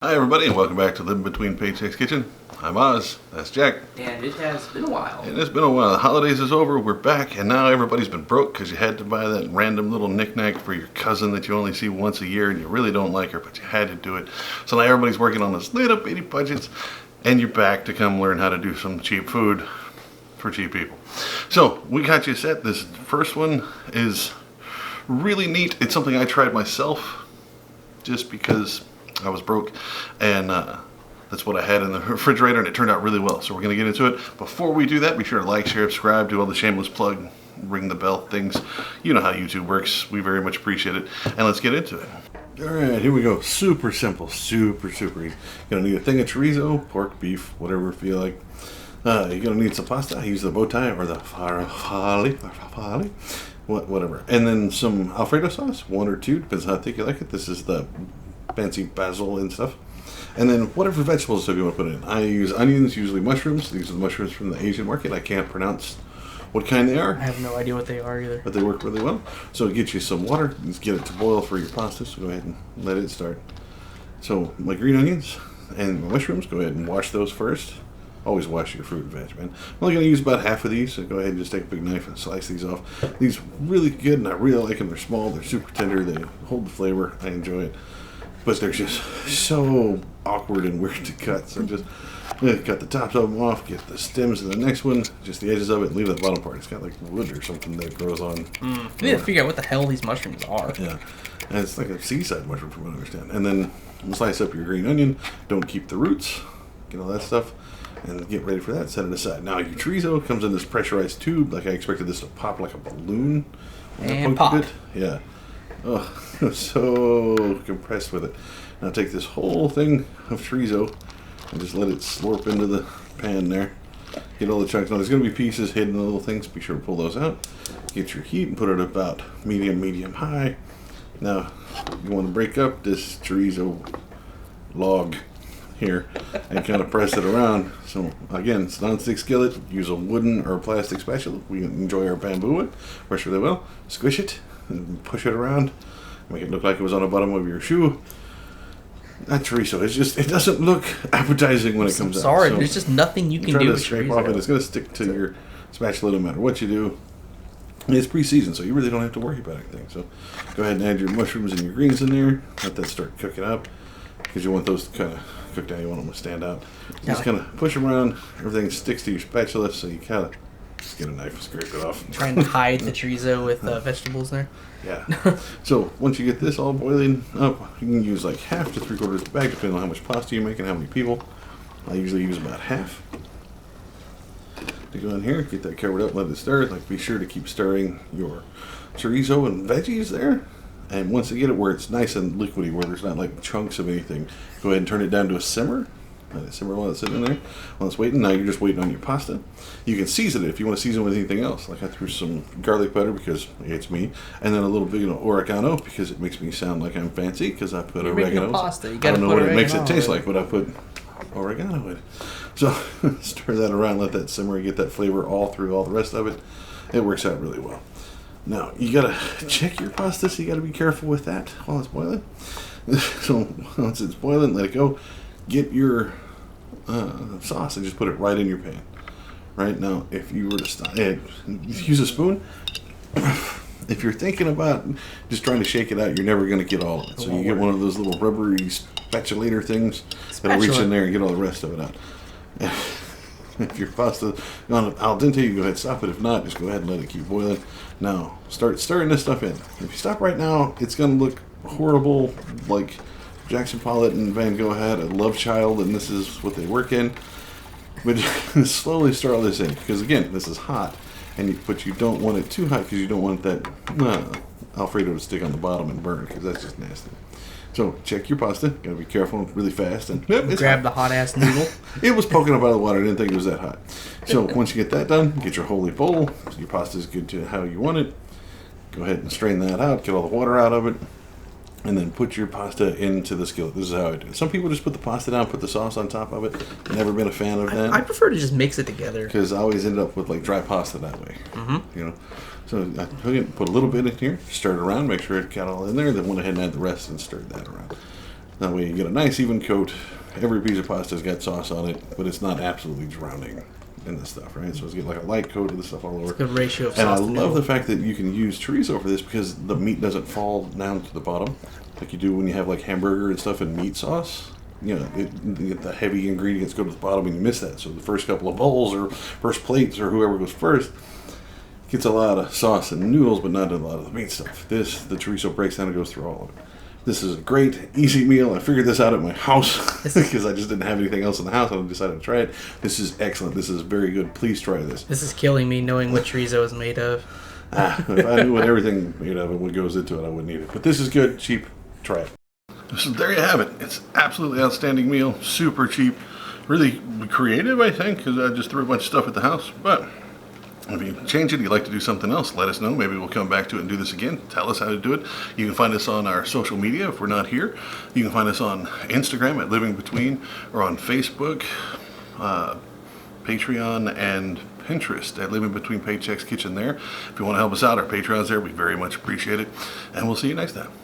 Hi everybody and welcome back to Living Between Paychecks Kitchen. I'm Oz, that's Jack. And it has been a while. And it's been a while. The holidays is over, we're back, and now everybody's been broke because you had to buy that random little knick-knack for your cousin that you only see once a year and you really don't like her, but you had to do it. So now everybody's working on this little bitty budgets and you're back to come learn how to do some cheap food for cheap people. So we got you set. This first one is really neat. It's something I tried myself just because I was broke, and that's what I had in the refrigerator, and it turned out really well. So we're going to get into it. Before we do that, be sure to like, share, subscribe, do all the shameless plug, ring the bell things. You know how YouTube works. We very much appreciate it. And let's get into it. All right, here we go. Super simple, super easy. You're going to need a thing of chorizo, pork, beef, whatever you feel like. You're going to need some pasta. I use the bow tie or the farfalle, whatever. And then some Alfredo sauce, one or two, depends on how thick you like it. This is the fancy basil and stuff. And then whatever vegetables you want to put in. I use onions, usually mushrooms. These are the mushrooms from the Asian market. I can't pronounce what kind they are. I have no idea what they are either. But they work really well. So get you some water. Just get it to boil for your pasta. So go ahead and let it start. So my green onions and my mushrooms, go ahead and wash those first. Always wash your fruit and veg, man. I'm only going to use about half of these, so go ahead and just take a big knife and slice these off. These are really good, and I really like them. They're small, they're super tender, they hold the flavor. I enjoy it. But they're just so awkward and weird to cut. So just cut the tops of them off, get the stems of the next one, just the edges of it, and leave that bottom part. It's got like wood or something that grows on. We need to figure out what the hell these mushrooms are. Yeah, and it's like a seaside mushroom from what I understand. And then slice up your green onion. Don't keep the roots. Get all that stuff. And get ready for that. Set it aside. Now your chorizo comes in this pressurized tube. Like I expected this to pop like a balloon. And pop. It. Yeah. Oh, I'm so compressed with it. Now take this whole thing of chorizo and just let it slurp into the pan there. Get all the chunks. Now there's going to be pieces hidden in the little things. Be sure to pull those out. Get your heat and put it about medium high. Now you want to break up this chorizo log here and kind of press it around. So again, it's non-stick skillet. Use a wooden or a plastic spatula. We enjoy our bamboo with. Works really well. Squish it and push it around. Make it look like it was on the bottom of your shoe. That chorizo, it doesn't look appetizing when it comes out. Sorry, there's just nothing you can do with scrape off it. It's going to stick to your spatula no matter what you do. And it's pre-seasoned, so you really don't have to worry about anything. So go ahead and add your mushrooms and your greens in there. Let that start cooking up because you want those to kind of cook down. You want them to stand out. Just kind of push them around. Everything sticks to your spatula, so you kind of just get a knife and scrape it off. Trying to hide the chorizo with vegetables there. Yeah. So once you get this all boiling up, you can use like half to 3/4 of the bag, depending on how much pasta you make and how many people. I usually use about half. To go in here, get that covered up, let it stir. Like, be sure to keep stirring your chorizo and veggies there. And once you get it where it's nice and liquidy, where there's not like chunks of anything, go ahead and turn it down to a simmer. Let it simmer while it's sitting in there. While it's waiting, now you're just waiting on your pasta. You can season it if you want to season with anything else. Like I threw some garlic butter because it's me, and then a little bit of oregano because it makes me sound like I'm fancy because I put oregano. Pasta. You I don't know what it makes it taste like, but I put oregano in it. So stir that around, let that simmer, and get that flavor all through all the rest of it. It works out really well. Now, you gotta check your pasta, so you gotta be careful with that while it's boiling. So once it's boiling, let it go. Get your sauce and just put it right in your pan. Right now, if you were to use a spoon, if you're thinking about just trying to shake it out, you're never going to get all of it. So you get one of those little rubbery spatulator things that'll reach in there and get all the rest of it out. If your pasta on al dente, you go ahead and stop it. If not, just go ahead and let it keep boiling. Now, start stirring this stuff in. If you stop right now, it's going to look horrible, like Jackson Pollock and Van Gogh had a love child, and this is what they work in. But slowly stir all this in, because again, this is hot, but you don't want it too hot because you don't want that Alfredo to stick on the bottom and burn, because that's just nasty. So check your pasta. Gotta be careful, really fast, and grab the hot ass noodle. It was poking up out of the water. I didn't think it was that hot. So once you get that done, get your holy bowl. Your pasta is good to how you want it. Go ahead and strain that out. Get all the water out of it. And then put your pasta into the skillet. This is how I do it. Some people just put the pasta down, put the sauce on top of it. Never been a fan of that. I prefer to just mix it together. Because I always end up with like dry pasta that way. Mm-hmm. You know, so I put a little bit in here, stir it around, make sure it got all in there. Then went ahead and add the rest and stirred that around. That way you get a nice even coat. Every piece of pasta's got sauce on it, but it's not absolutely drowning in the stuff, right? So it's get like a light coat of the stuff all over. It's a good ratio of sauce. And I to love noodle. the fact that you can use chorizo for this because the meat doesn't fall down to the bottom like you do when you have like hamburger and stuff in meat sauce. You know, the heavy ingredients go to the bottom and you miss that. So the first couple of bowls or first plates or whoever goes first gets a lot of sauce and noodles, but not a lot of the meat stuff. The chorizo breaks down and goes through all of it. This is a great, easy meal. I figured this out at my house because I just didn't have anything else in the house. I decided to try it. This is excellent. This is very good. Please try this. This is killing me knowing what chorizo is made of. If I knew what everything made of and what goes into it, I wouldn't eat it. But this is good, cheap. Try it. So there you have it. It's absolutely outstanding meal. Super cheap. Really creative, I think, because I just threw a bunch of stuff at the house. But if you change it, you'd like to do something else, let us know. Maybe we'll come back to it and do this again. Tell us how to do it. You can find us on our social media if we're not here. You can find us on Instagram at Living Between or on Facebook, Patreon, and Pinterest at Living Between Paychecks Kitchen there. If you want to help us out, our Patreon's there. We very much appreciate it. And we'll see you next time.